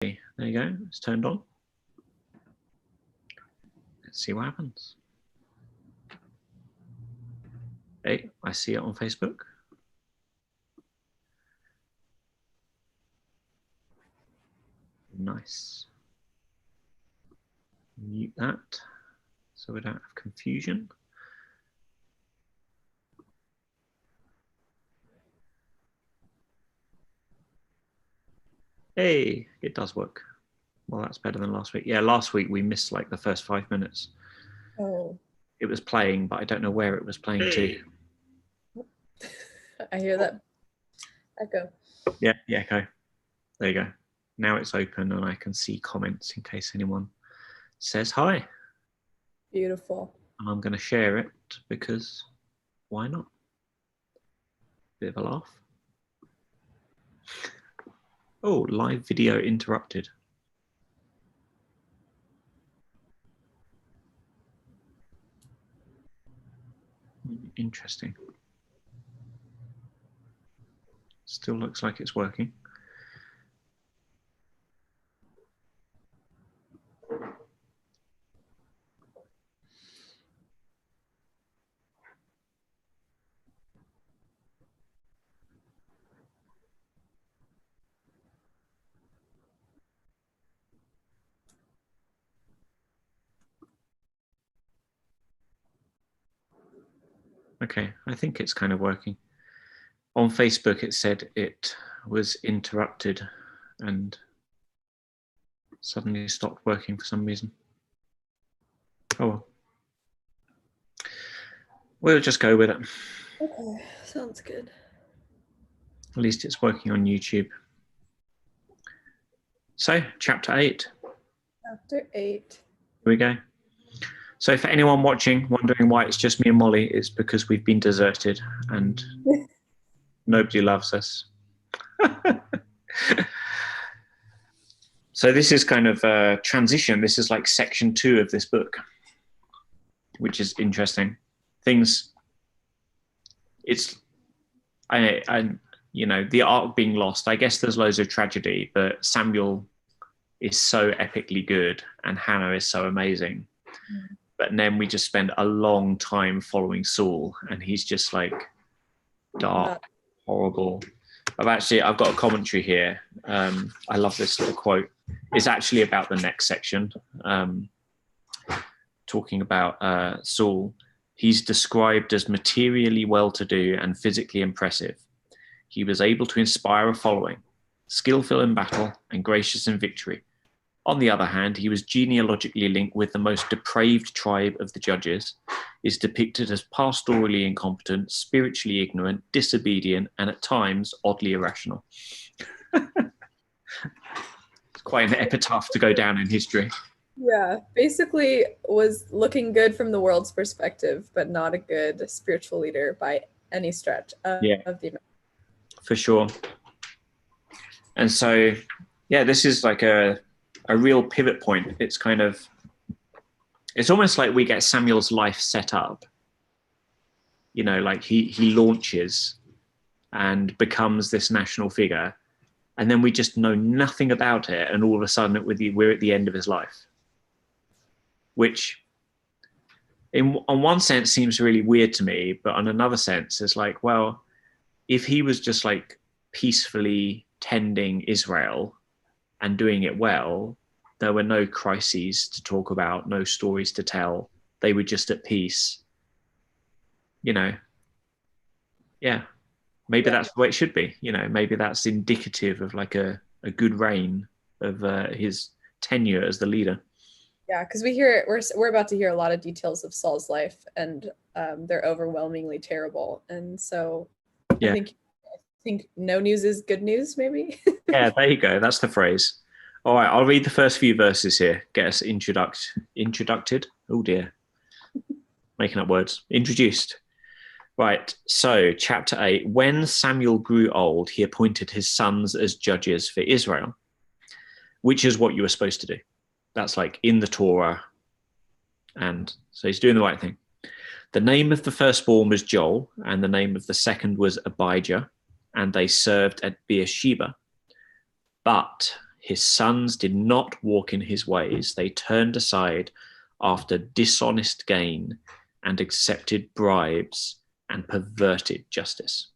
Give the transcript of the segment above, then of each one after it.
There you go. It's turned on. Let's see what happens. Hey, I see it on Facebook. Nice. Mute that so we don't have confusion. Hey, it does work. Well, that's better than last week. Yeah, last week we missed like the first 5 minutes. Oh. It was playing, but I don't know where it was playing to. I hear that echo. Yeah, the echo. There you go. Now it's open and I can see comments in case anyone says hi. Beautiful. And I'm going to share it because why not? Bit of a laugh. Oh, live video interrupted. Interesting. Still looks like it's working. Okay, I think it's kind of working. On Facebook, it said it was interrupted and suddenly stopped working for some reason. Oh well. We'll just go with it. Okay, sounds good. At least it's working on YouTube. So, chapter 8. Chapter 8. Here we go. So for anyone watching, wondering why it's just me and Molly, it's because we've been deserted and nobody loves us. So this is kind of a transition. This is like section 2 of this book, which is interesting. Things, it's, you know, the arc being lost. I guess there's loads of tragedy, but Samuel is so epically good and Hannah is so amazing. Mm. But then we just spend a long time following Saul and he's just like dark, horrible. I've got a commentary here. I love this little quote. It's actually about the next section, talking about Saul. He's described as materially well-to-do and physically impressive. He was able to inspire a following, skillful in battle and gracious in victory. On the other hand, he was genealogically linked with the most depraved tribe of the judges, is depicted as pastorally incompetent, spiritually ignorant, disobedient, and at times oddly irrational. It's quite an epitaph to go down in history. Yeah, basically was looking good from the world's perspective, but not a good spiritual leader by any stretch of the for sure. And so, yeah, this is like a real pivot point. It's kind of, it's almost like we get Samuel's life set up. You know, like he launches and becomes this national figure, and then we just know nothing about it, and all of a sudden we're at the end of his life, which on one sense seems really weird to me, but on another sense it's like, well, if he was just like peacefully tending Israel and doing it well, there were no crises to talk about, no stories to tell. They were just at peace. You know, yeah, maybe that's the way it should be. You know, maybe that's indicative of like a good reign of his tenure as the leader. Yeah, because we're about to hear a lot of details of Saul's life, and they're overwhelmingly terrible. And so I think no news is good news, maybe. Yeah, there you go. That's the phrase. All right, I'll read the first few verses here. Get us introduced. Oh dear. Making up words. Introduced. Right, so chapter 8. When Samuel grew old, he appointed his sons as judges for Israel, which is what you were supposed to do. That's like in the Torah. And so he's doing the right thing. The name of the firstborn was Joel, and the name of the second was Abijah, and they served at Beersheba. But His sons did not walk in his ways. They turned aside after dishonest gain and accepted bribes and perverted justice.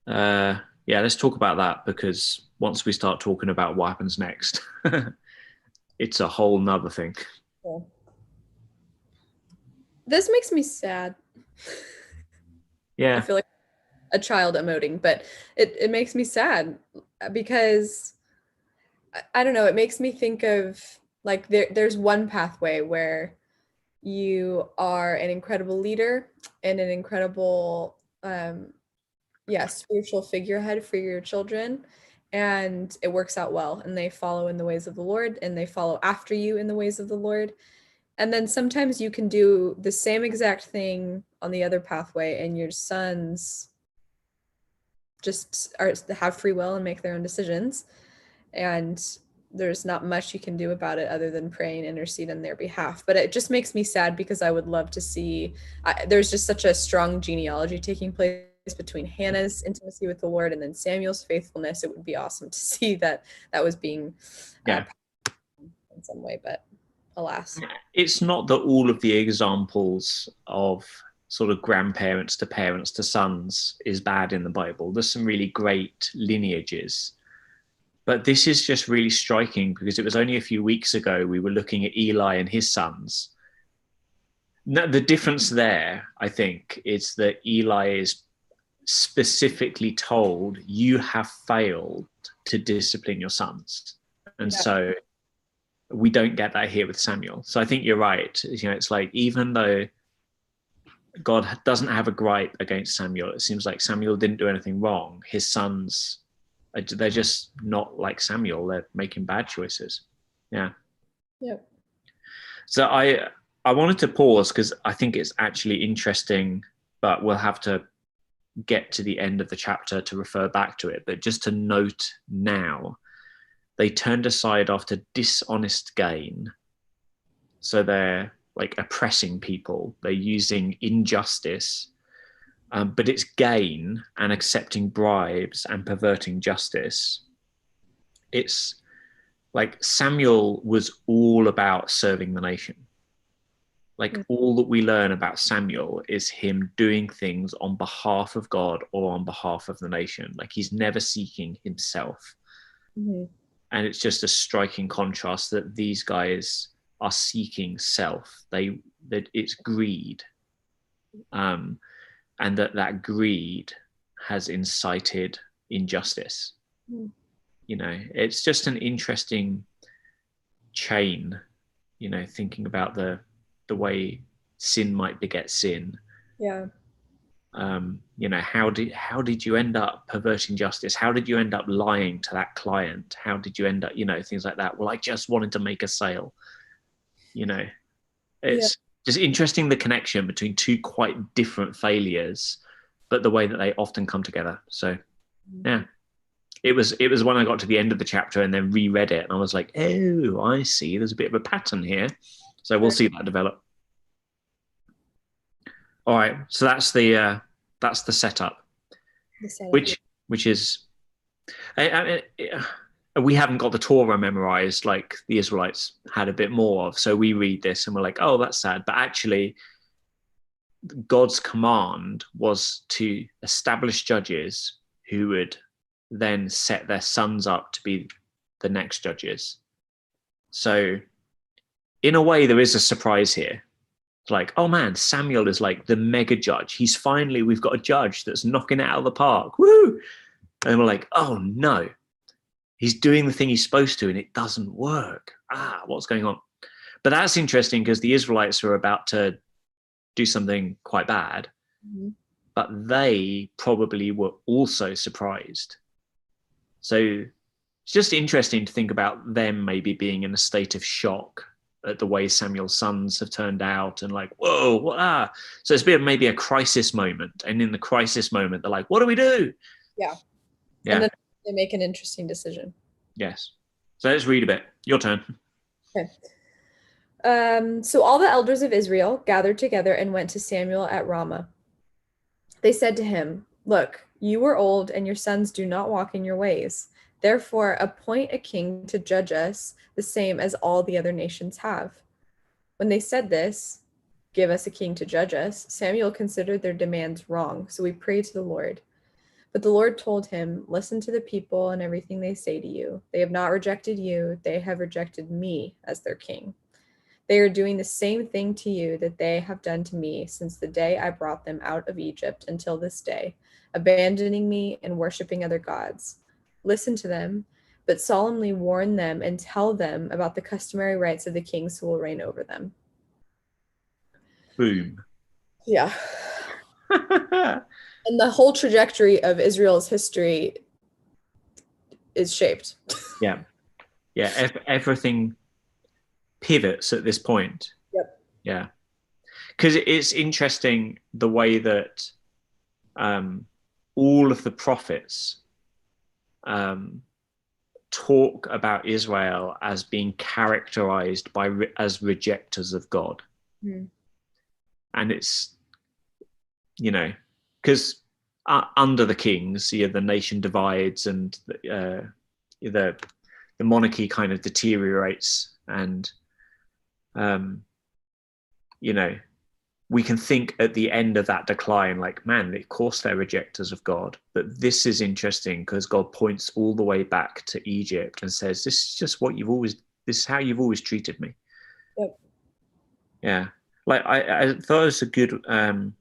Yeah, let's talk about that, because once we start talking about what happens next, it's a whole nother thing. Yeah. This makes me sad. Yeah. I feel like a child emoting, but it makes me sad because I don't know, it makes me think of like there's one pathway where you are an incredible leader and an incredible spiritual figurehead for your children, and it works out well and they follow in the ways of the Lord and they follow after you in the ways of the Lord. And then sometimes you can do the same exact thing on the other pathway and your sons just have free will and make their own decisions, and there's not much you can do about it other than pray and intercede on their behalf. But it just makes me sad because I would love to see there's just such a strong genealogy taking place between Hannah's intimacy with the Lord and then Samuel's faithfulness. It would be awesome to see that was being in some way, but alas. It's not that all of the examples of sort of grandparents to parents to sons is bad in the Bible. There's some really great lineages. But this is just really striking because it was only a few weeks ago we were looking at Eli and his sons. Now, the difference there, I think, is that Eli is specifically told, you have failed to discipline your sons. And so we don't get that here with Samuel. So I think you're right. You know, it's like, even though God doesn't have a gripe against Samuel, it seems like Samuel didn't do anything wrong. His sons, they're just not like Samuel. They're making bad choices. Yeah. Yep. So I wanted to pause because I think it's actually interesting, but we'll have to get to the end of the chapter to refer back to it. But just to note now, they turned aside after dishonest gain. So they're like oppressing people. They're using injustice, but it's gain and accepting bribes and perverting justice. It's like Samuel was all about serving the nation. Like all that we learn about Samuel is him doing things on behalf of God or on behalf of the nation. Like he's never seeking himself. Mm-hmm. And it's just a striking contrast that these guys are seeking self. That it's greed. And that greed has incited injustice. Mm. You know, it's just an interesting chain, you know, thinking about the way sin might beget sin. Yeah. You know, how did you end up perverting justice? How did you end up lying to that client? How did you end up, you know, things like that? Well, I just wanted to make a sale. You know, it's just interesting, the connection between two quite different failures, but the way that they often come together. So, yeah. It was when I got to the end of the chapter and then reread it, and I was like, oh, I see. There's a bit of a pattern here. So we'll see that develop. All right. So that's the setup. Which is, we haven't got the Torah memorized like the Israelites had a bit more of. So we read this and we're like, oh, that's sad. But actually, God's command was to establish judges who would then set their sons up to be the next judges. So in a way, there is a surprise here. It's like, oh man, Samuel is like the mega judge. We've got a judge that's knocking it out of the park. Woo! And we're like, oh no, he's doing the thing he's supposed to and it doesn't work. What's going on? But that's interesting because the Israelites are about to do something quite bad, but they probably were also surprised. So it's just interesting to think about them maybe being in a state of shock at the way Samuel's sons have turned out and like, whoa, what? So it's been maybe a crisis moment. And in the crisis moment, they're like, what do we do? Yeah. And then they make an interesting decision. Yes. So let's read a bit. Your turn. Okay. So all the elders of Israel gathered together and went to Samuel at Ramah. They said to him, look, You are old, and your sons do not walk in your ways. Therefore, appoint a king to judge us, the same as all the other nations have. When they said this, give us a king to judge us, Samuel considered their demands wrong, so he prayed to the Lord. But the Lord told him, listen to the people and everything they say to you. They have not rejected you, they have rejected me as their king. They are doing the same thing to you that they have done to me since the day I brought them out of Egypt until this day, abandoning me and worshiping other gods. Listen to them, but solemnly warn them and tell them about the customary rights of the kings who will reign over them. Boom. Yeah. And the whole trajectory of Israel's history is shaped. Yeah. Everything pivots at this point. Yep. Yeah. Because it's interesting the way that all of the prophets talk about Israel as being characterized as rejectors of God. Mm. And it's, because under the kings, the nation divides and the monarchy kind of deteriorates, and we can think at the end of that decline, like, man, of course they're rejectors of God. But this is interesting because God points all the way back to Egypt and says, this is just this is how you've always treated me. Yep. Yeah. Like I thought it was a good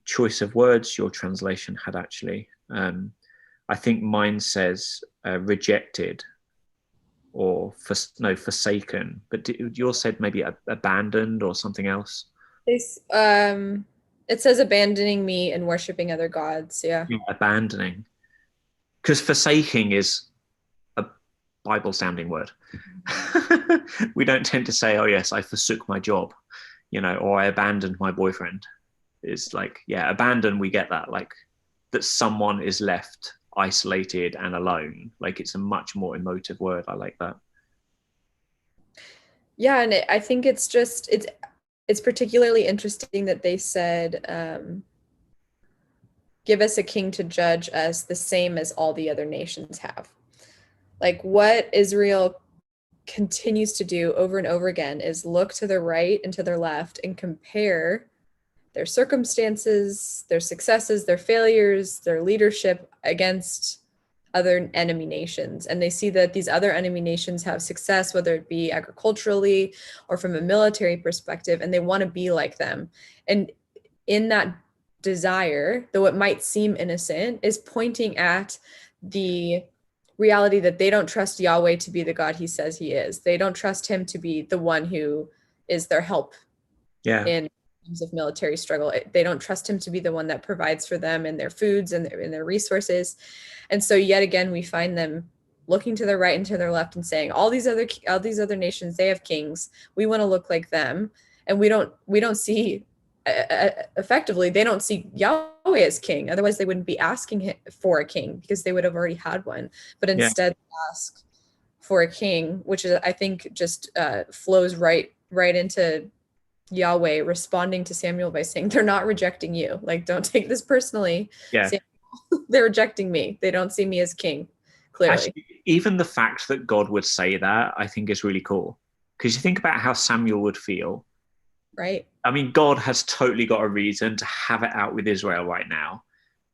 choice of words your translation had, actually. I think mine says rejected or forsaken, but yours said maybe abandoned or something else. It says abandoning me and worshiping other gods. Yeah. Abandoning, because forsaking is a Bible sounding word. We don't tend to say, oh yes, I forsook my job, or I abandoned my boyfriend. It's like, yeah, abandon, we get that, like that someone is left isolated and alone. Like, it's a much more emotive word. I like that. Yeah, and I think it's particularly interesting that they said, give us a king to judge us, the same as all the other nations have. Like, what Israel continues to do over and over again is look to their right and to their left and compare their circumstances, their successes, their failures, their leadership against other enemy nations. And they see that these other enemy nations have success, whether it be agriculturally or from a military perspective, and they want to be like them. And in that desire, though it might seem innocent, is pointing at the reality that they don't trust Yahweh to be the God he says he is. They don't trust him to be the one who is their help in times of military struggle. They don't trust him to be the one that provides for them and their foods and their resources. And so yet again, we find them looking to their right and to their left and saying, all these other nations, they have kings. We want to look like them. And we don't see effectively, they don't see Yahweh as king. Otherwise, they wouldn't be asking for a king, because they would have already had one. But instead, they ask for a king, which is, I think, just flows right into Yahweh responding to Samuel by saying, they're not rejecting you. Like, don't take this personally. Yeah. They're rejecting me. They don't see me as king, clearly. Actually, even the fact that God would say that, I think, is really cool. Because you think about how Samuel would feel. Right. I mean, God has totally got a reason to have it out with Israel right now.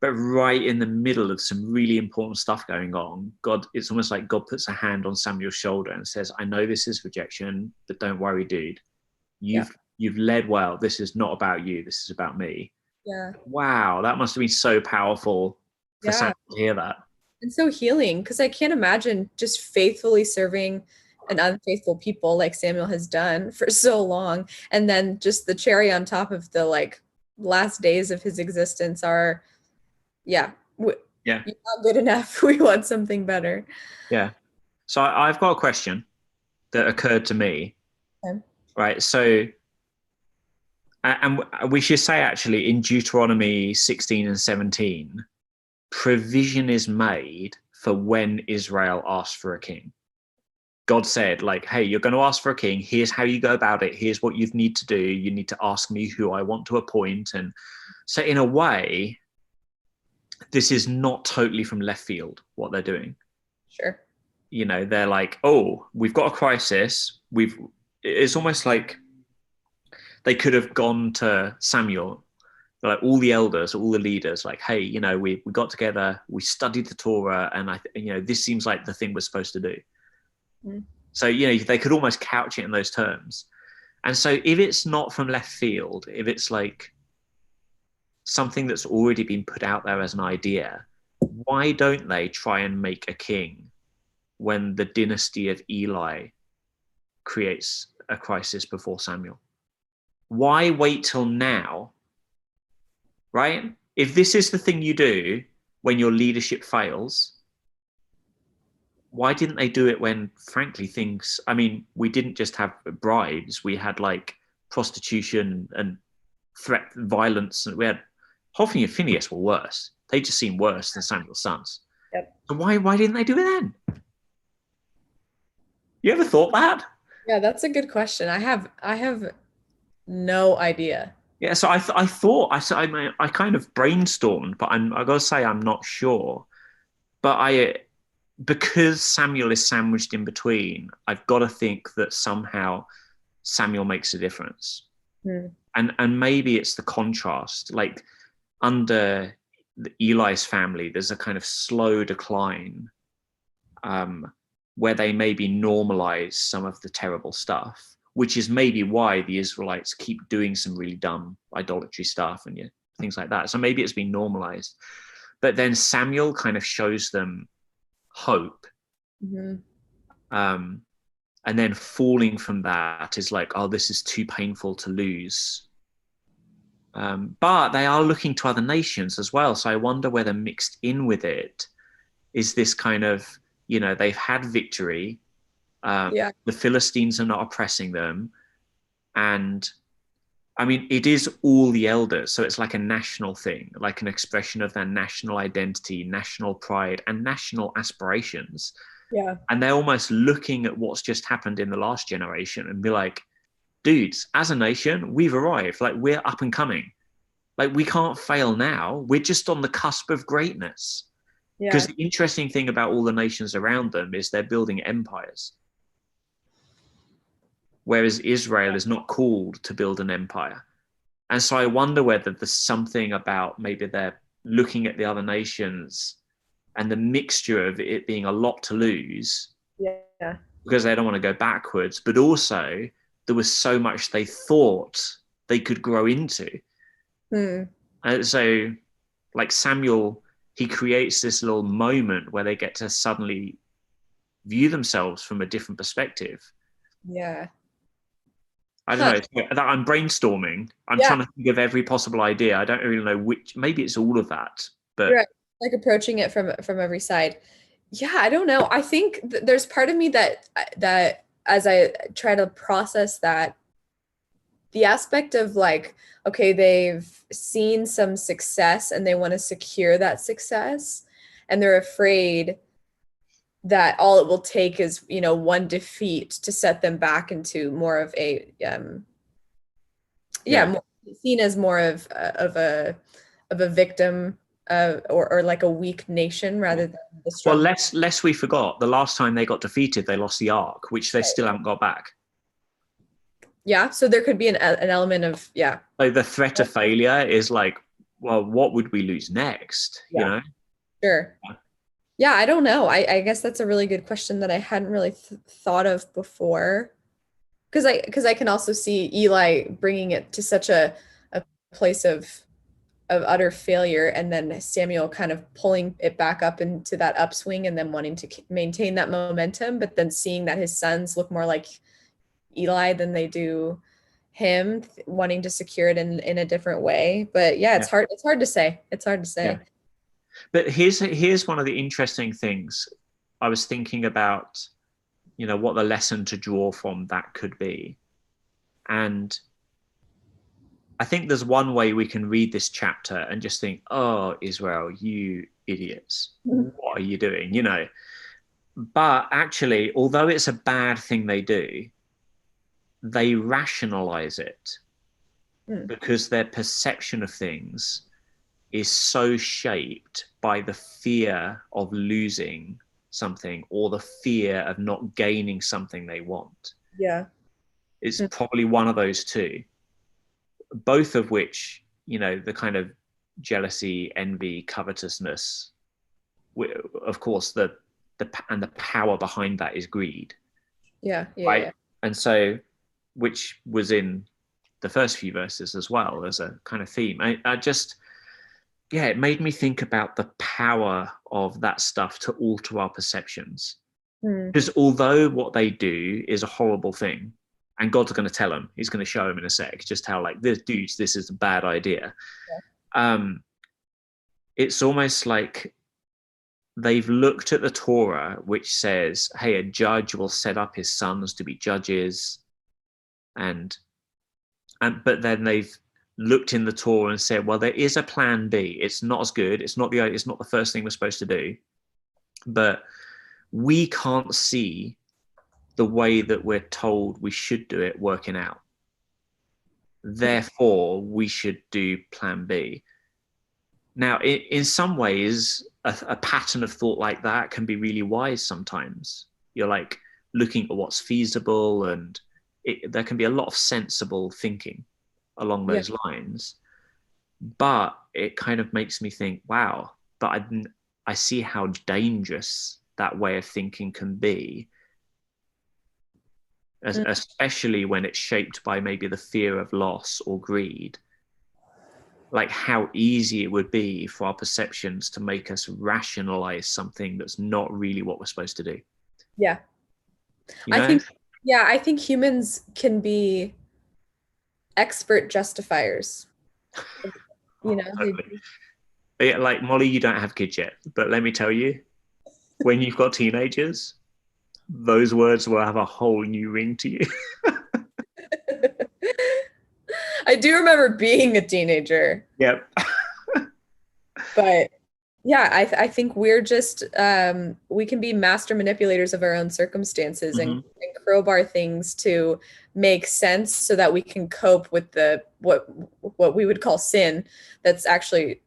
But right in the middle of some really important stuff going on, it's almost like God puts a hand on Samuel's shoulder and says, I know this is rejection, but don't worry, dude. You've led well. This is not about you. This is about me. Yeah. Wow. That must have been so powerful for Samuel to hear that. And so healing, because I can't imagine just faithfully serving an unfaithful people like Samuel has done for so long. And then just the cherry on top of the last days of his existence are, you're not good enough. We want something better. Yeah. So I've got a question that occurred to me. Okay. Right. So, and we should say, actually, in Deuteronomy 16 and 17, provision is made for when Israel asks for a king. God said, like, hey, you're going to ask for a king. Here's how you go about it. Here's what you need to do. You need to ask me who I want to appoint. And so in a way, this is not totally from left field what they're doing. Sure. You know, they're like, oh, we've got a crisis. It's almost like they could have gone to Samuel, like all the elders, all the leaders, like, hey, you know, we got together, we studied the Torah, and this seems like the thing we're supposed to do. Mm. So, they could almost couch it in those terms. And so if it's not from left field, if it's like something that's already been put out there as an idea, why don't they try and make a king when the dynasty of Eli creates a crisis before Samuel? Why wait till now, right? If this is the thing you do when your leadership fails, why didn't they do it when, frankly, we didn't just have bribes, we had like prostitution and threat, violence, and we had Hophni and Phinehas were worse. They just seemed worse than Samuel's sons. Yep. So why didn't they do it then? You ever thought that? Yeah, that's a good question. I have no idea. Yeah, so I thought I kind of brainstormed, but I gotta say I'm not sure. But because Samuel is sandwiched in between, I've got to think that somehow Samuel makes a difference. And maybe it's the contrast. Like under Eli's family, there's a kind of slow decline where they maybe normalize some of the terrible stuff, which is maybe why the Israelites keep doing some really dumb idolatry stuff and things like that. So maybe it's been normalized. But then Samuel kind of shows them hope. And then falling from that is like, oh, this is too painful to lose. But they are looking to other nations as well. So I wonder whether mixed in with it is this kind of, they've had victory. The Philistines are not oppressing them. And it is all the elders. So it's like a national thing, like an expression of their national identity, national pride, and national aspirations. Yeah. And they're almost looking at what's just happened in the last generation and be like, dudes, as a nation, we've arrived. Like, we're up and coming. Like, we can't fail now. We're just on the cusp of greatness. Because the interesting thing about all the nations around them is they're building empires. Whereas Israel is not called to build an empire. And so I wonder whether there's something about maybe they're looking at the other nations and the mixture of it being a lot to lose. Yeah. Because they don't want to go backwards, but also there was so much they thought they could grow into. And so like Samuel, he creates this little moment where they get to suddenly view themselves from a different perspective. Yeah. I don't know. That I'm brainstorming. I'm trying to think of every possible idea. I don't really know which. Maybe it's all of that. But right. Like approaching it from every side. Yeah, I don't know. I think there's part of me that as I try to process that, the aspect of like, okay, they've seen some success and they want to secure that success, and they're afraid that all it will take is, one defeat to set them back into more of a more, seen as more of a victim or like a weak nation rather than the strong. Well, lest we forgot, the last time they got defeated, they lost the Ark, which they still haven't got back. Yeah, so there could be an element of So the threat of failure is like, well, what would we lose next? You know? Sure. Yeah, I don't know. I guess that's a really good question that I hadn't really thought of before. Because I can also see Eli bringing it to such a place of utter failure, and then Samuel kind of pulling it back up into that upswing and then wanting to maintain that momentum, but then seeing that his sons look more like Eli than they do him, wanting to secure it in a different way. But it's hard to say. It's hard to say. Yeah. But here's one of the interesting things I was thinking about, what the lesson to draw from that could be. And I think there's one way we can read this chapter and just think, oh, Israel, you idiots, what are you doing? But actually, although it's a bad thing they do, they rationalize it because their perception of things is so shaped by the fear of losing something or the fear of not gaining something they want. Yeah. It's probably one of those two, both of which, the kind of jealousy, envy, covetousness, of course, the power behind that is greed. Yeah. Right. Yeah. And so, which was in the first few verses as well as a kind of theme. I just, it made me think about the power of that stuff to alter our perceptions. Because although what they do is a horrible thing, and God's going to tell them, he's going to show them in a sec just how, like, this dudes, this is a bad idea. It's almost like they've looked at the Torah, which says, hey, a judge will set up his sons to be judges. But then they've looked in the Torah and said, well, there is a plan B. It's not as good. It's not the first thing we're supposed to do. But we can't see the way that we're told we should do it working out. Therefore, we should do plan B. Now, in some ways, a pattern of thought like that can be really wise sometimes. You're like looking at what's feasible, and there can be a lot of sensible thinking along those lines. But it kind of makes me think, wow, but I see how dangerous that way of thinking can be, especially when it's shaped by maybe the fear of loss or greed. Like how easy it would be for our perceptions to make us rationalize something that's not really what we're supposed to do. Yeah. I think humans can be expert justifiers. Totally. Like, Molly, you don't have kids yet, but let me tell you, when you've got teenagers, those words will have a whole new ring to you. I do remember being a teenager. Yep. But yeah, I think we're just we can be master manipulators of our own circumstances and crowbar things to make sense so that we can cope with what we would call sin that's actually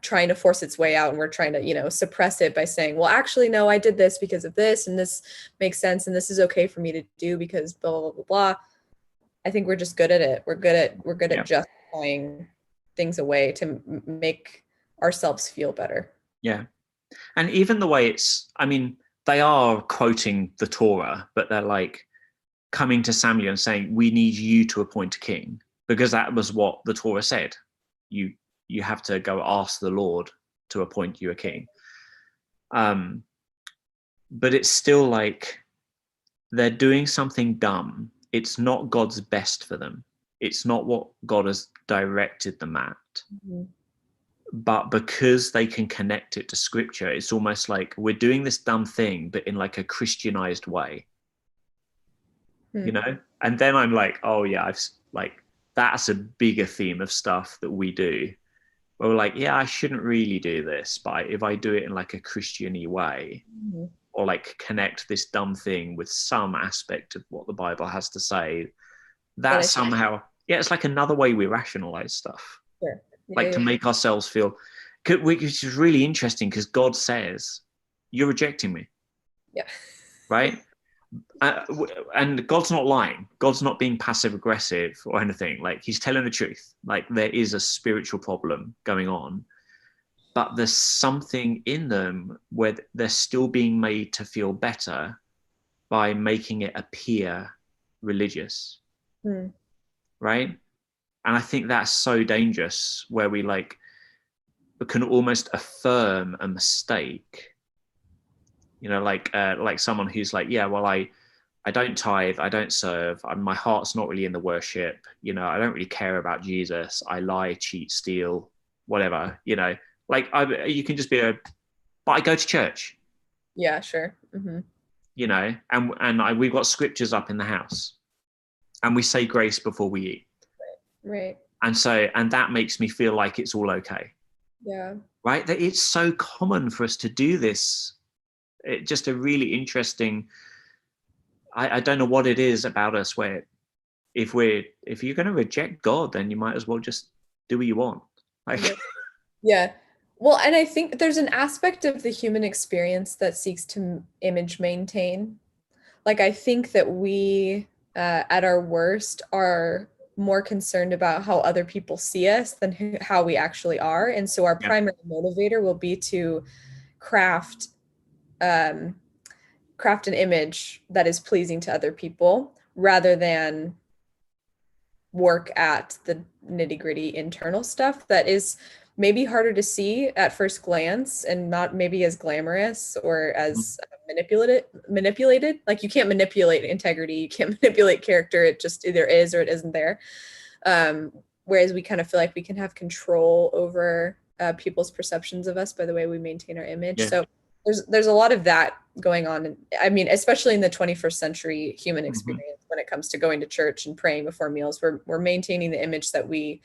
trying to force its way out, and we're trying to suppress it by saying, well, actually no, I did this because of this, and this makes sense, and this is okay for me to do because blah blah blah blah. I think we're just good at it. We're good at justifying things away to make ourselves feel better. Yeah. And even the way they are quoting the Torah, but they're like coming to Samuel and saying, we need you to appoint a king, because that was what the Torah said. You have to go ask the Lord to appoint you a king. But it's still like they're doing something dumb. It's not God's best for them. It's not what God has directed them at. But because they can connect it to scripture, it's almost like we're doing this dumb thing, but in like a Christianized way, And then I'm like, oh yeah, that's a bigger theme of stuff that we do. Where we're like, yeah, I shouldn't really do this, but if I do it in like a Christian-y way, or like connect this dumb thing with some aspect of what the Bible has to say, that somehow, it's like another way we rationalize stuff. Sure. To make ourselves feel, which is really interesting because God says, you're rejecting me. Yeah. Right? And God's not lying. God's not being passive aggressive or anything. Like, he's telling the truth. Like, there is a spiritual problem going on, but there's something in them where they're still being made to feel better by making it appear religious. Right? And I think that's so dangerous, where we can almost affirm a mistake. Like someone who's like, yeah, well, I don't tithe, I don't serve, my heart's not really in the worship, I don't really care about Jesus, I lie, cheat, steal, whatever, you can just be but I go to church. Yeah, sure. And we've got scriptures up in the house, and we say grace before we eat. Right. And that makes me feel like it's all okay. Yeah. Right? That it's so common for us to do this. It's just a really interesting, I don't know what it is about us where if you're going to reject God, then you might as well just do what you want. Like, Yeah. Well, and I think there's an aspect of the human experience that seeks to image maintain. Like, I think that we, at our worst, are more concerned about how other people see us than how we actually are. And so our yeah, primary motivator will be to craft um, craft an image that is pleasing to other people rather than work at the nitty gritty internal stuff that is maybe harder to see at first glance and not maybe as glamorous or as manipulated. Like, you can't manipulate integrity, you can't manipulate character, it just either is or it isn't there. Whereas we kind of feel like we can have control over people's perceptions of us by the way we maintain our image. yeah. So there's a lot of that going on. I mean, especially in the 21st century human experience, when it comes to going to church and praying before meals, we're maintaining the image that we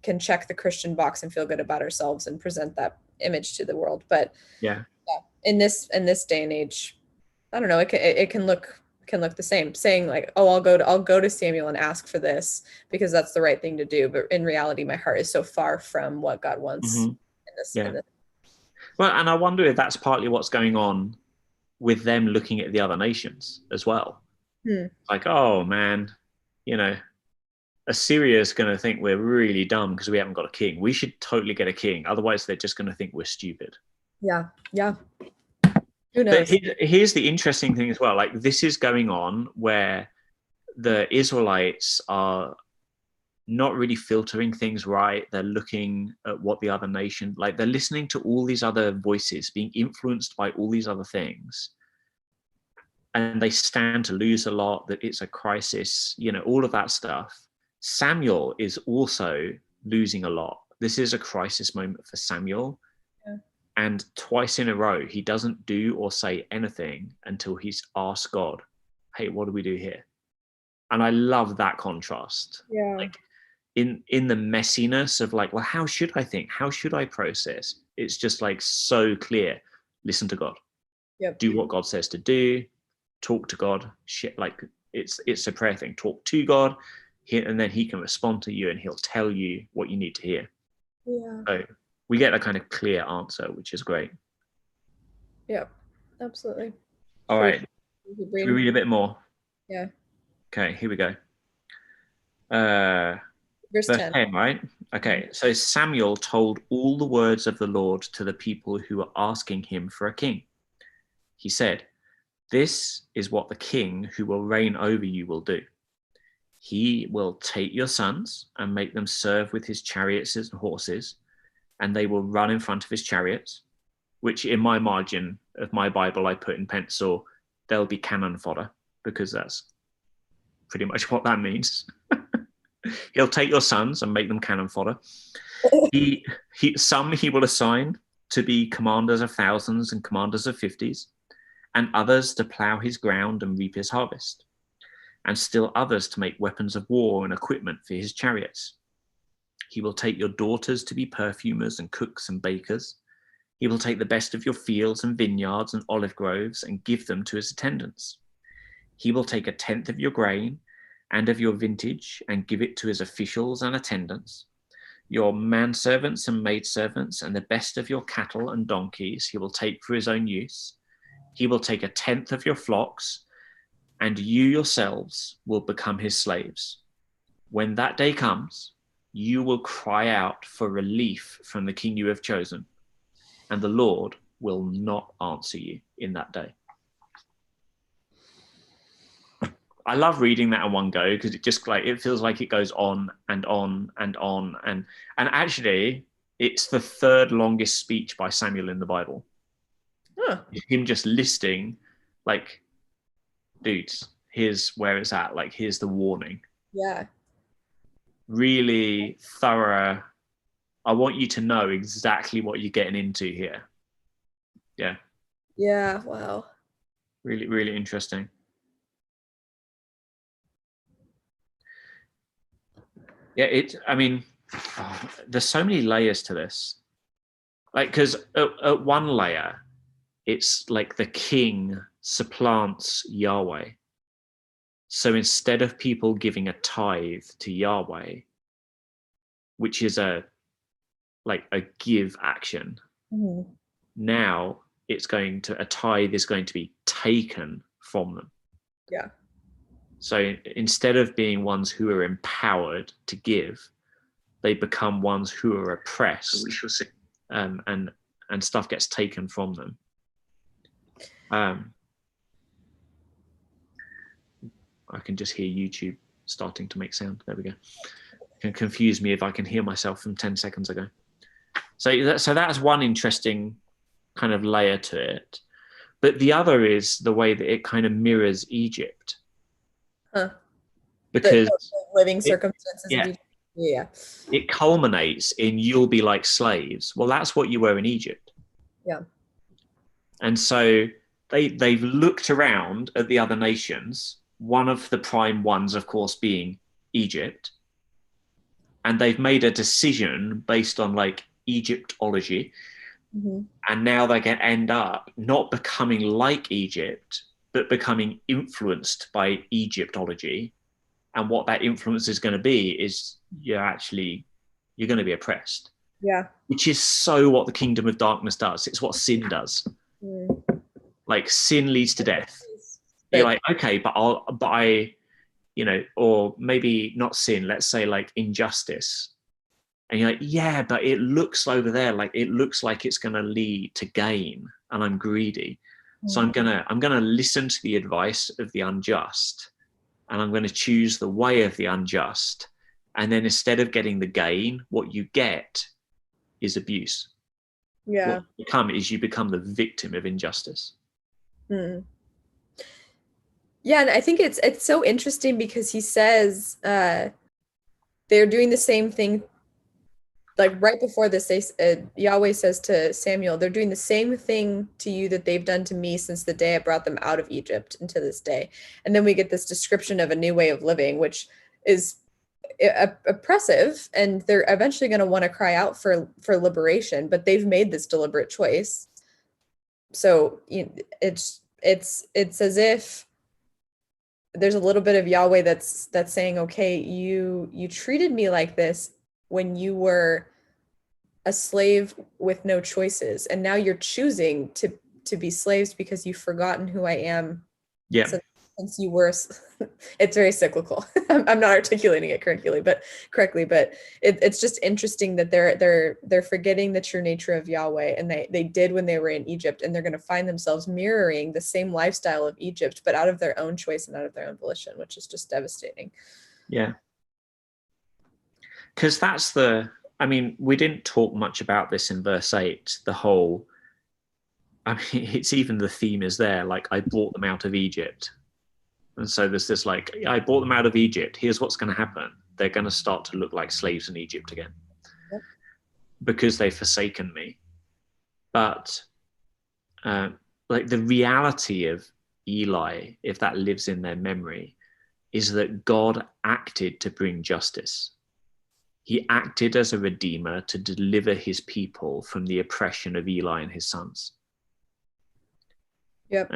can check the Christian box and feel good about ourselves and present that image to the world. But Yeah. in this day and age, I don't know, it can look the same, saying like, oh, I'll go to Samuel and ask for this because that's the right thing to do, but in reality my heart is so far from what God wants in this. Yeah. Well, and I wonder if that's partly what's going on with them looking at the other nations as well. Like, oh man, you know, Assyria is going to think we're really dumb because we haven't got a king. We should totally get a king. Otherwise, they're just going to think we're stupid. Yeah. Who But knows? here's the interesting thing as well. Like, this is going on where the Israelites are not really filtering things right. They're looking at what the other nation, like, they're listening to all these other voices, being influenced by all these other things. And they stand to lose a lot, that it's a crisis, you know, all of that stuff. Samuel is also losing a lot. This is a crisis moment for Samuel. Yeah. And twice in a row, he doesn't do or say anything until he's asked God, hey, what do we do here? And I love that contrast. Yeah. Like, in the messiness of like, well, how should I think? How should I process? It's just like so clear. Listen to God. Yep. Do what God says to do. Talk to God. Shit, like, it's a prayer thing. Talk to God, and then he can respond to you and he'll tell you what you need to hear. Yeah. So we get a kind of clear answer, which is great. Yep. Absolutely. All right. Should we read a bit more? Yeah. Okay, here we go. Verse 10, right? Okay, so Samuel told all the words of the Lord to the people who were asking him for a king. He said, this is what the king who will reign over you will do. He will take your sons and make them serve with his chariots and horses, and they will run in front of his chariots, which in my margin of my Bible I put in pencil, they'll be cannon fodder, because that's pretty much what that means. He'll take your sons and make them cannon fodder. Some he will assign to be commanders of thousands and commanders of 50s, and others to plow his ground and reap his harvest, and still others to make weapons of war and equipment for his chariots. He will take your daughters to be perfumers and cooks and bakers. He will take the best of your fields and vineyards and olive groves and give them to his attendants. He will take 1/10 of your grain and of your vintage and give it to his officials and attendants. Your manservants and maidservants and the best of your cattle and donkeys he will take for his own use. He will take 1/10 of your flocks, and you yourselves will become his slaves. When that day comes, you will cry out for relief from the king you have chosen, and the Lord will not answer you in that day. I love reading that in one go because it just like, it feels like it goes on and on and on. And actually, it's the third longest speech by Samuel in the Bible. Huh. Him just listing, like, dudes, here's where it's at. Like, here's the warning. Yeah. Really thorough. I want you to know exactly what you're getting into here. Yeah. Yeah. Wow. Really, really interesting. Yeah, I mean, there's so many layers to this. Like, because at one layer, it's like the king supplants Yahweh. So instead of people giving a tithe to Yahweh, which is a like a give action. Mhm. Now it's going to, a tithe is going to be taken from them. Yeah. So instead of being ones who are empowered to give, they become ones who are oppressed, and stuff gets taken from them. I can just hear YouTube starting to make sound. There we go. Can confuse me if I can hear myself from 10 seconds ago. So that's one interesting kind of layer to it. But the other is the way that it kind of mirrors Egypt. Huh. Because the living circumstances of Egypt. Yeah. it culminates in you'll be like slaves. Well, that's what you were in Egypt. Yeah. And so they've looked around at the other nations, one of the prime ones, of course, being Egypt. And they've made a decision based on like Egyptology. Mm-hmm. And now they're going to end up not becoming like Egypt, but becoming influenced by Egyptology. And what that influence is going to be is you're going to be oppressed. Yeah. Which is so what the kingdom of darkness does. It's what sin does. Mm. Like sin leads to death. You're like, okay, but I, or maybe not sin, let's say like injustice. And you're like, yeah, but it looks over there, like it looks like it's going to lead to gain, and I'm greedy. So I'm gonna listen to the advice of the unjust, and I'm going to choose the way of the unjust. And then instead of getting the gain, what you get is abuse. Yeah. What you become the victim of injustice. Mm. Yeah, and I think it's so interesting because he says they're doing the same thing. Like right before this, Yahweh says to Samuel, they're doing the same thing to you that they've done to me since the day I brought them out of Egypt until this day. And then we get this description of a new way of living, which is oppressive, and they're eventually going to want to cry out for liberation, but they've made this deliberate choice. So it's as if there's a little bit of Yahweh that's saying, okay, you treated me like this when you were a slave with no choices, and now you're choosing to be slaves because you've forgotten who I am. Yeah. Since you were, it's very cyclical. I'm not articulating it correctly, but it's just interesting that they're forgetting the true nature of Yahweh, and they did when they were in Egypt, and they're going to find themselves mirroring the same lifestyle of Egypt, but out of their own choice and out of their own volition, which is just devastating. Yeah. Because we didn't talk much about this in verse 8, it's even the theme is there, like, I brought them out of Egypt. And so there's this like, I brought them out of Egypt. Here's what's going to happen. They're going to start to look like slaves in Egypt again. Yep. Because they've forsaken me. But like the reality of Eli, if that lives in their memory, is that God acted to bring justice. He acted as a redeemer to deliver his people from the oppression of Eli and his sons. Yep.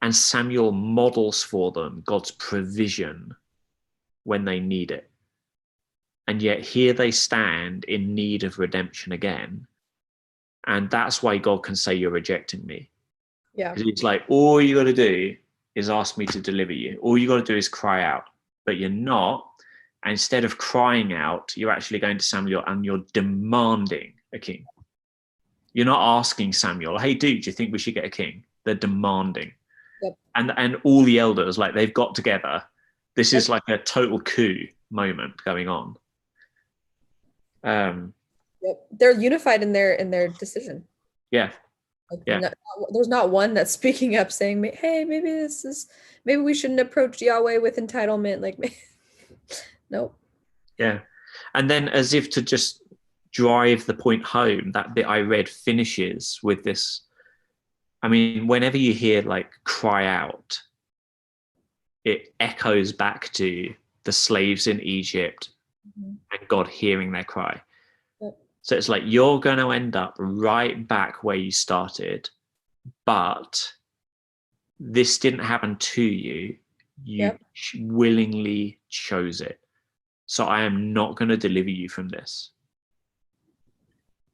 And Samuel models for them God's provision when they need it. And yet here they stand in need of redemption again. And that's why God can say, you're rejecting me. Yeah. Because it's like, all you got to do is ask me to deliver you. All you got to do is cry out. But you're not. And instead of crying out, you're actually going to Samuel and you're demanding a king. You're not asking Samuel, hey, dude, do you think we should get a king? They're demanding. Yep. And all the elders, like, they've got together. This is like a total coup moment going on. Yep. They're unified in their decision. Yeah. Like, yeah. There's not one that's speaking up saying, hey, maybe we shouldn't approach Yahweh with entitlement. Like, nope. Yeah. And then, as if to just drive the point home, that bit I read finishes with this. I mean, whenever you hear like cry out, it echoes back to the slaves in Egypt and God hearing their cry. Yep. So it's like, you're going to end up right back where you started, but this didn't happen to you. You willingly chose it. so I am not going to deliver you from this.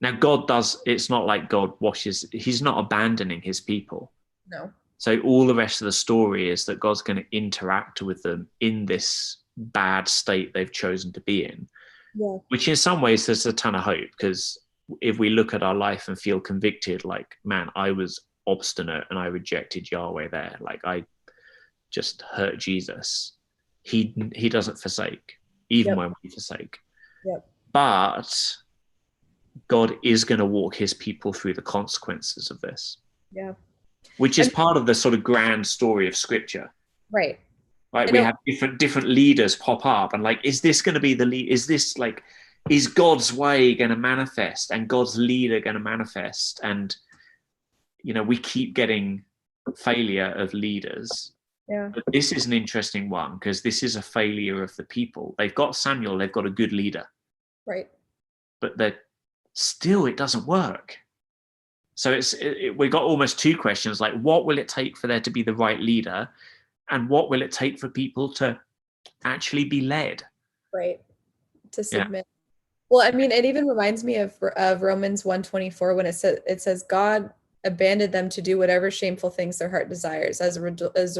Now, God does, it's not like God he's not abandoning his people. No. So all the rest of the story is that God's going to interact with them in this bad state they've chosen to be in. Yeah. Which in some ways there's a ton of hope, because if we look at our life and feel convicted, like, man, I was obstinate and I rejected Yahweh there. Like, I just hurt Jesus. He doesn't forsake, even when we forsake. Yep. But God is going to walk his people through the consequences of this. Yeah. Which is part of the sort of grand story of Scripture. Right. Right. We have different leaders pop up, and like, is this going to be the lead? Is this like, is God's way going to manifest and God's leader going to manifest? And, you know, we keep getting failure of leaders. Yeah. But this is an interesting one, because this is a failure of the people. They've got Samuel, they've got a good leader. Right. But they're still, it doesn't work. So we got almost two questions, like, what will it take for there to be the right leader? And what will it take for people to actually be led? Right. To submit. Yeah. Well, I mean, it even reminds me of Romans 1:24, when it says God abandoned them to do whatever shameful things their heart desires. As a result, is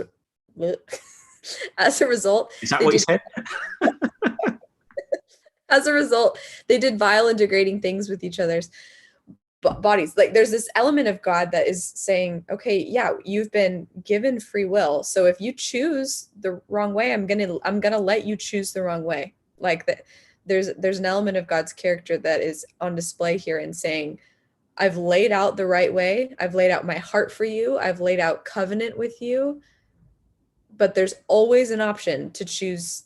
that what you said? As a result, they did vile and degrading things with each other's bodies. Like, there's this element of God that is saying, okay, yeah, you've been given free will. So if you choose the wrong way, I'm gonna let you choose the wrong way. Like that, there's an element of God's character that is on display here, and saying, I've laid out the right way. I've laid out my heart for you. I've laid out covenant with you. But there's always an option to choose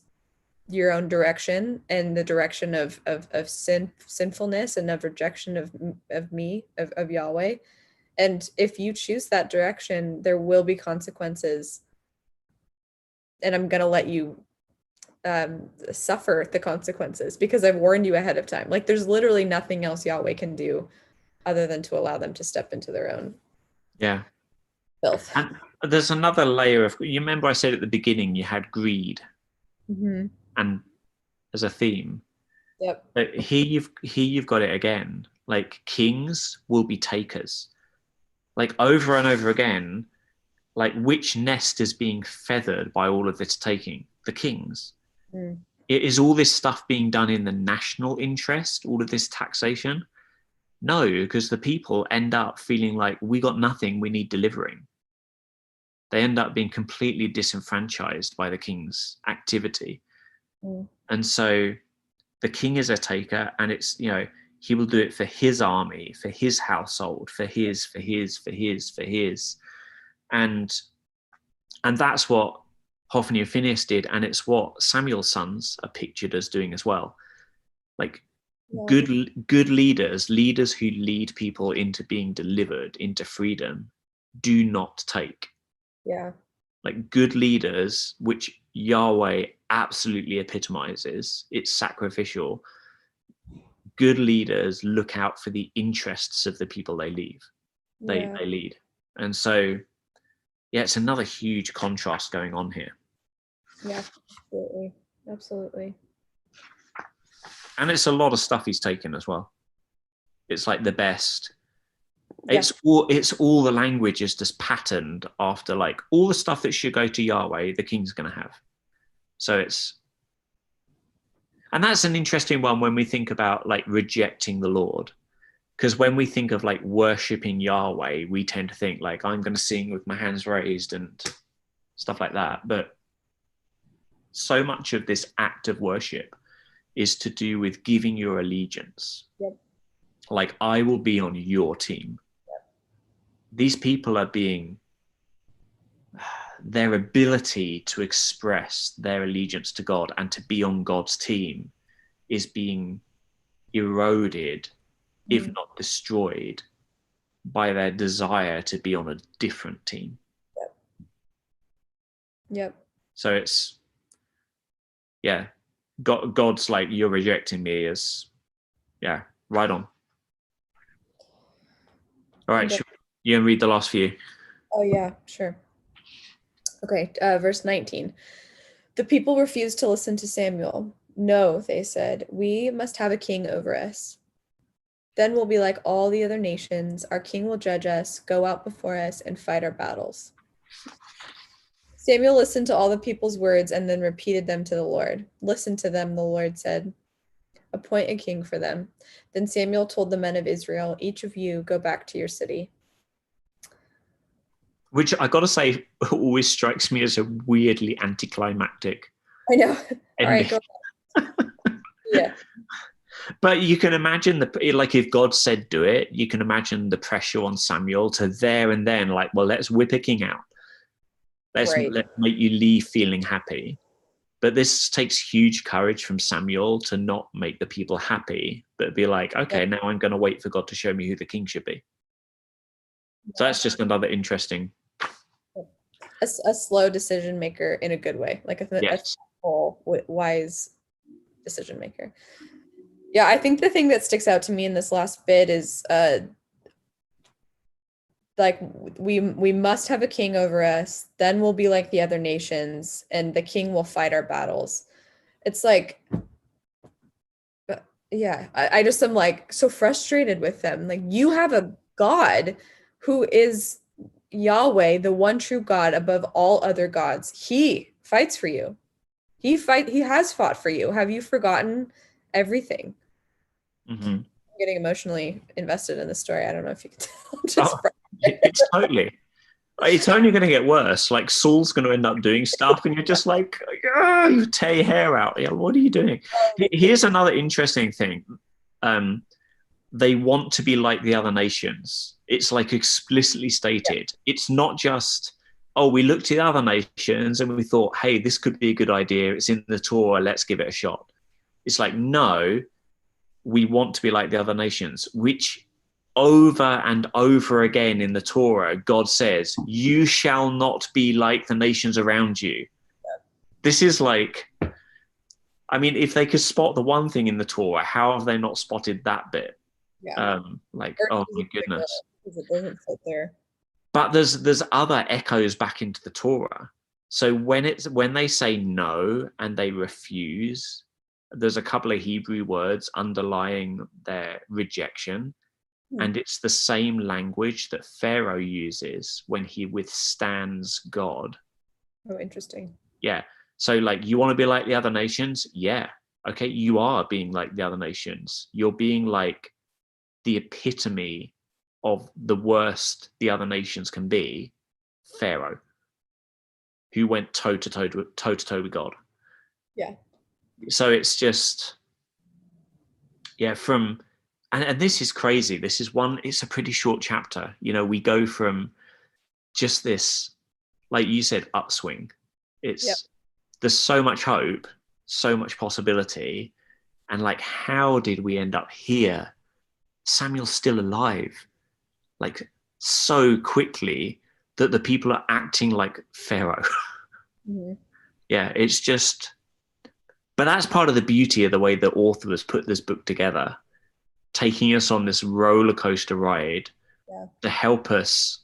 your own direction, and the direction of sinfulness and of rejection of Yahweh. And if you choose that direction, there will be consequences, and I'm going to let you suffer the consequences, because I've warned you ahead of time. Like, there's literally nothing else Yahweh can do other than to allow them to step into their own filth. And there's another layer of, you remember I said at the beginning you had greed. Mm-hmm. And as a theme, yep. But here you've got it again. Like, kings will be takers. Like, over and over again, like, which nest is being feathered by all of this taking? The kings. Is all this stuff being done in the national interest, all of this taxation? No, because the people end up feeling like, we got nothing, we need delivering. They end up being completely disenfranchised by the king's activity. And so the king is a taker, and it's, you know, he will do it for his army, for his household, for his. And that's what Hophni and Phinehas did, and it's what Samuel's sons are pictured as doing as well. Like, good leaders who lead people into being delivered, into freedom, do not take. Yeah. Like, good leaders, which Yahweh absolutely epitomizes, it's sacrificial. Good leaders look out for the interests of the people they lead. And so, yeah, it's another huge contrast going on here. Yeah, absolutely. And it's a lot of stuff he's taken as well. It's like the best. It's all the language is just patterned after, like, all the stuff that should go to Yahweh, the king's going to have. So and that's an interesting one when we think about, like, rejecting the Lord. Because when we think of, like, worshiping Yahweh, we tend to think, like, I'm going to sing with my hands raised and stuff like that. But so much of this act of worship is to do with giving your allegiance. Yep. Like, I will be on your team. Yep. These people are their ability to express their allegiance to God and to be on God's team is being eroded, if not destroyed, by their desire to be on a different team. Yep. So it's, God's like, you're rejecting me as, right on. All right, you can read the last few. Oh yeah, sure. Okay, verse 19. The people refused to listen to Samuel. No, they said, we must have a king over us. Then we'll be like all the other nations. Our king will judge us, go out before us, and fight our battles. Samuel listened to all the people's words and then repeated them to the Lord. Listen to them, the Lord said. Appoint a king for them. Then Samuel told the men of Israel, each of you go back to your city. Which I got to say always strikes me as a weirdly anticlimactic I know. All right, ending. go. Yeah. But you can imagine like if God said do it, you can imagine the pressure on Samuel to there and then, like, well, let's whip a king out. Let's make you leave feeling happy. But this takes huge courage from Samuel to not make the people happy, but be like, okay, now I'm going to wait for God to show me who the king should be. So that's just another interesting. A slow decision maker in a good way, like a thoughtful, wise decision maker. Yeah, I think the thing that sticks out to me in this last bit is like we must have a king over us, then we'll be like the other nations, and the king will fight our battles. It's like, yeah, I just am like so frustrated with them. Like, you have a God who is Yahweh, the one true God above all other gods. He fights for you. He has fought for you. Have you forgotten everything? Mm-hmm. I'm getting emotionally invested in the story. I don't know if you can tell. It's totally. It's only going to get worse. Like, Saul's going to end up doing stuff, and you're just like, oh, you tear your hair out. Yeah, what are you doing? Here's another interesting thing. They want to be like the other nations. It's like explicitly stated. Yeah. It's not just, oh, we looked at other nations and we thought, hey, this could be a good idea. It's in the Torah. Let's give it a shot. It's like, no, we want to be like the other nations, which over and over again in the Torah, God says, you shall not be like the nations around you. Yeah. This is like, I mean, if they could spot the one thing in the Torah, how have they not spotted that bit? Yeah. Like, oh my goodness. Because it doesn't fit there. But there's other echoes back into the Torah. So when they say no and they refuse, there's a couple of Hebrew words underlying their rejection. And it's the same language that Pharaoh uses when he withstands God. Oh, interesting. Yeah. So, like, you want to be like the other nations? Yeah. Okay, you are being like the other nations. You're being like the epitome of the worst the other nations can be, Pharaoh, who went toe to toe with God. Yeah. So it's just, yeah, and this is crazy. It's a pretty short chapter. You know, we go from just this, like you said, upswing. There's so much hope, so much possibility. And like, how did we end up here? Samuel's still alive, like, so quickly that the people are acting like Pharaoh. Mm-hmm. Yeah, it's just, but that's part of the beauty of the way the author has put this book together, taking us on this roller coaster ride to help us.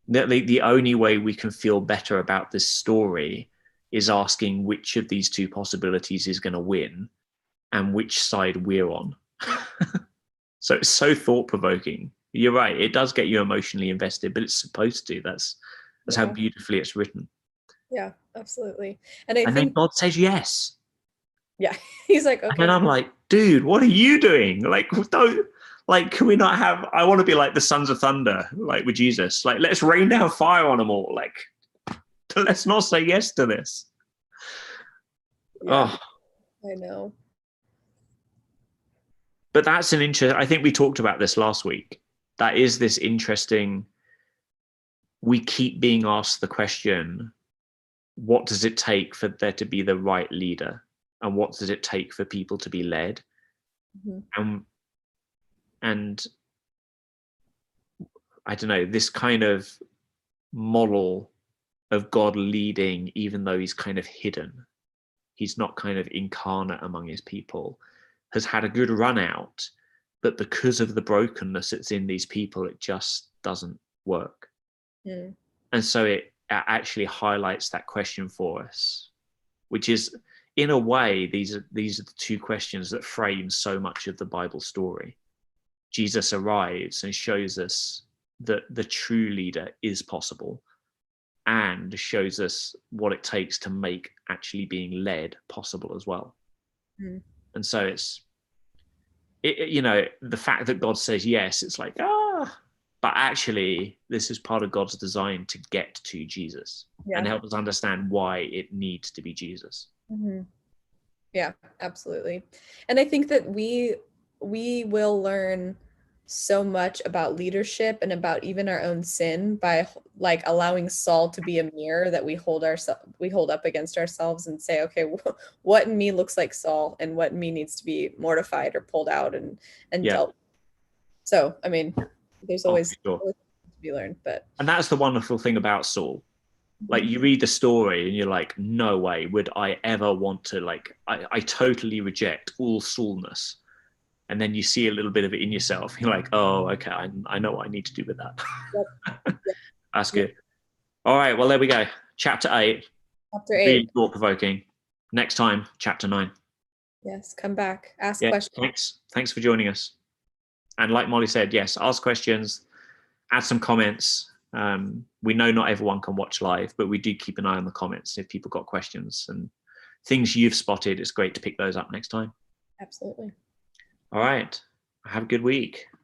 The only way we can feel better about this story is asking which of these two possibilities is going to win and which side we're on. So it's so thought-provoking. You're right. It does get you emotionally invested, but it's supposed to. That's how beautifully it's written. Yeah, absolutely. And then God says yes. Yeah. He's like, okay. And then I'm like, dude, what are you doing? Like, can we not have, I want to be like the Sons of Thunder, like with Jesus. Like, let's rain down fire on them all. Like, let's not say yes to this. Yeah, I know. But that's I think we talked about this last week. That is this interesting, we keep being asked the question, what does it take for there to be the right leader? And what does it take for people to be led? Mm-hmm. And I don't know, this kind of model of God leading, even though he's kind of hidden, he's not kind of incarnate among his people, has had a good run out, but because of the brokenness that's in these people, it just doesn't work. And so it actually highlights that question for us, which is, in a way, these are the two questions that frame so much of the Bible story. Jesus arrives and shows us that the true leader is possible, and shows us what it takes to make actually being led possible as well. Mm. And so the fact that God says yes, it's like, but actually this is part of God's design to get to Jesus, and help us understand why it needs to be Jesus. Mm-hmm. Yeah, absolutely. And I think that we will learn so much about leadership and about even our own sin by like allowing Saul to be a mirror that we hold up against ourselves and say, okay, what in me looks like Saul, and what in me needs to be mortified or pulled out and dealt. So, I mean, there's always to be learned, and that's the wonderful thing about Saul. Like, you read the story and you're like, no way would I ever want to, like, I totally reject all Saulness. And then you see a little bit of it in yourself. You're like, oh, okay, I know what I need to do with that. Yep. That's good. All right, well, there we go. Chapter 8. Chapter 8. Really thought-provoking. Next time, chapter 9. Yes, come back. Ask questions. Thanks for joining us. And like Molly said, yes, ask questions, add some comments. We know not everyone can watch live, but we do keep an eye on the comments. If people got questions and things you've spotted, it's great to pick those up next time. Absolutely. All right. Have a good week.